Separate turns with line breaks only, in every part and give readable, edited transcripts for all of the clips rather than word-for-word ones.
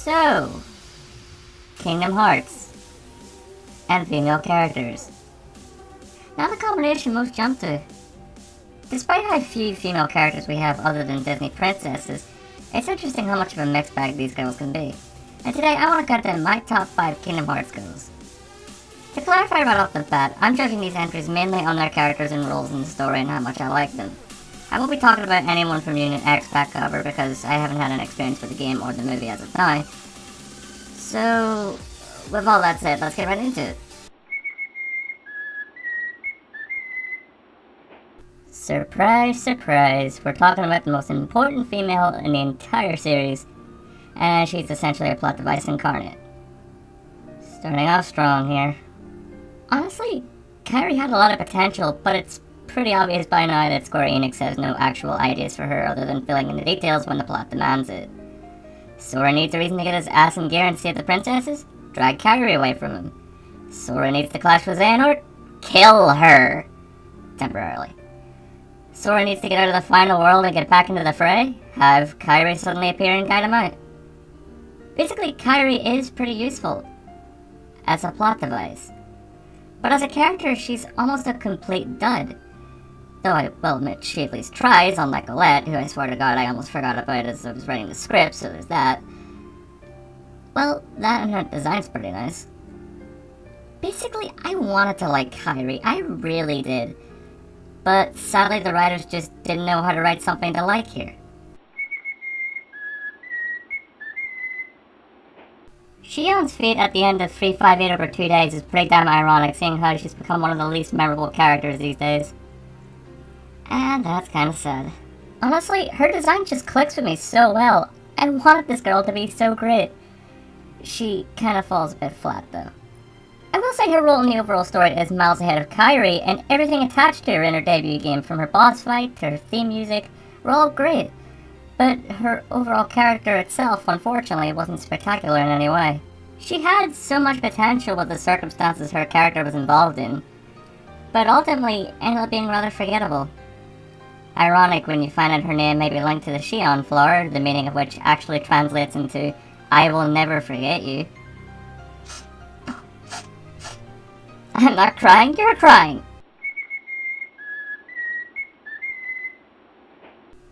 So, Kingdom Hearts and female characters. Now the combination most jump to. Despite how few female characters we have other than Disney princesses, it's interesting how much of a mixed bag these girls can be. And today I want to cut down my top 5 Kingdom Hearts girls. To clarify right off the bat, I'm judging these entries mainly on their characters and roles in the story and how much I like them. I won't be talking about anyone from Unit X back cover because I haven't had an experience with the game or the movie as of now. So, with all that said, let's get right into it. Surprise, surprise, we're talking about the most important female in the entire series, and she's essentially a plot device incarnate. Starting off strong here. Honestly, Kairi had a lot of potential, but it's pretty obvious by now that Square Enix has no actual ideas for her other than filling in the details when the plot demands it. Sora needs a reason to get his ass in gear and save the princesses? Drag Kairi away from him. Sora needs to clash with Xehanort? Kill her! Temporarily. Sora needs to get out of the final world and get back into the fray? Have Kairi suddenly appear and guide him out? Basically, Kairi is pretty useful as a plot device. But as a character, she's almost a complete dud. Though I will admit she at least tries, unlike Colette, who I swear to God I almost forgot about as I was writing the script, so there's that. Well, that and her design's pretty nice. Basically, I wanted to like Kairi, I really did. But sadly the writers just didn't know how to write something to like here. Shion's fate at the end of 358 over 2 days is pretty damn ironic, seeing how she's become one of the least memorable characters these days. And that's kinda sad. Honestly, her design just clicks with me so well. I wanted this girl to be so great. She kinda falls a bit flat though. I will say her role in the overall story is miles ahead of Kairi, and everything attached to her in her debut game, from her boss fight to her theme music, were all great. But her overall character itself, unfortunately, wasn't spectacular in any way. She had so much potential with the circumstances her character was involved in, but ultimately ended up being rather forgettable. Ironic when you find out her name may be linked to the Shion flower, the meaning of which actually translates into, I will never forget you. I'm not crying, you're crying!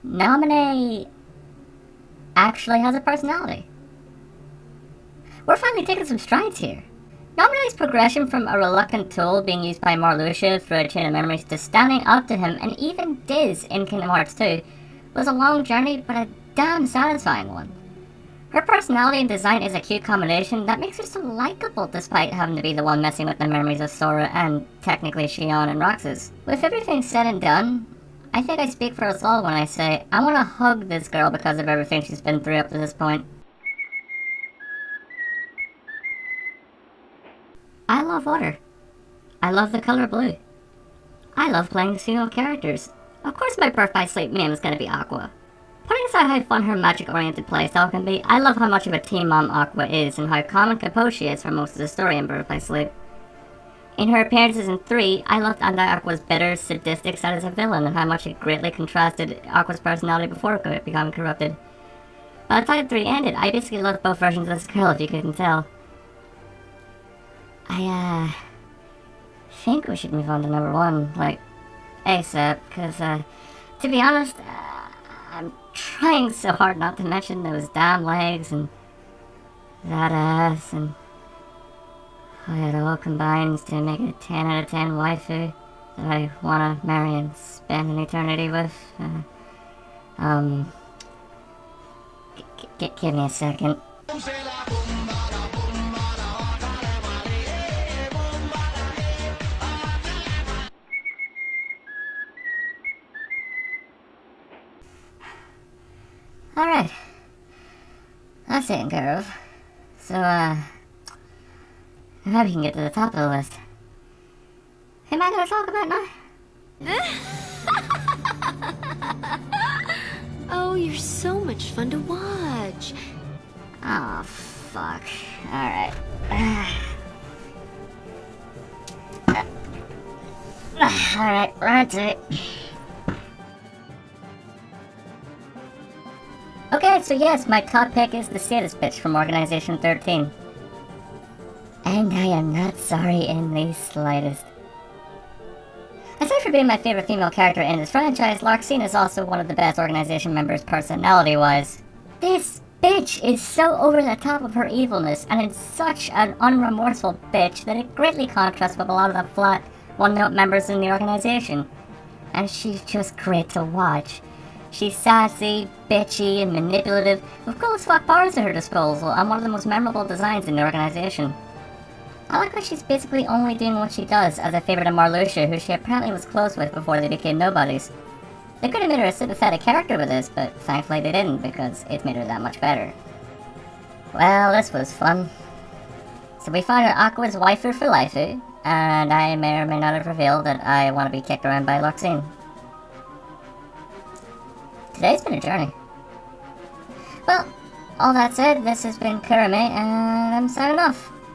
Naminé actually has a personality. We're finally taking some strides here. Naminé's progression from a reluctant tool being used by Marluxia through a chain of memories to standing up to him and even Diz in Kingdom Hearts 2 was a long journey, but a damn satisfying one. Her personality and design is a cute combination that makes her so likable despite having to be the one messing with the memories of Sora and technically Shion and Roxas. With everything said and done, I think I speak for us all when I say I want to hug this girl because of everything she's been through up to this point. I love water. I love the color blue. I love playing female characters. Of course my Birth by Sleep name is going to be Aqua. Putting aside how fun her magic-oriented playstyle can be, I love how much of a team mom Aqua is and how calm and composed she is for most of the story in Birth by Sleep. In her appearances in 3, I loved Aqua's bitter, sadistic side as a villain and how much it greatly contrasted Aqua's personality before becoming corrupted. By the time 3 ended, I basically loved both versions of this girl, if you couldn't tell. I think we should move on to number 1, like, ASAP, because, to be honest, I'm trying so hard not to mention those damn legs and that ass and how it all combines to make a 10 out of 10 waifu that I want to marry and spend an eternity with. Give me a second. Alright. That's taken care of. So, now we can get to the top of the list. Who am I gonna talk about now?
Oh, you're so much fun to watch.
Oh, fuck. Alright. Alright, right to it. Okay, Alright, so yes, my top pick is the sadist bitch from Organization 13. And I am not sorry in the slightest. Aside from being my favorite female character in this franchise, Larxene is also one of the best Organization members personality-wise. This bitch is so over the top of her evilness, and it's such an unremorseful bitch that it greatly contrasts with a lot of the flat, one-note members in the organization. And she's just great to watch. She's sassy, bitchy, and manipulative, with cool as fuck powers at her disposal, and one of the most memorable designs in the organization. I like how she's basically only doing what she does as a favour to Marluxia, who she apparently was close with before they became nobodies. They could have made her a sympathetic character with this, but thankfully they didn't, because it made her that much better. Well, this was fun. So we found out Aqua's waifu for Laifu, and I may or may not have revealed that I want to be kicked around by Larxene. Today's been a journey. Well, all that said, this has been Kurome, and I'm signing off.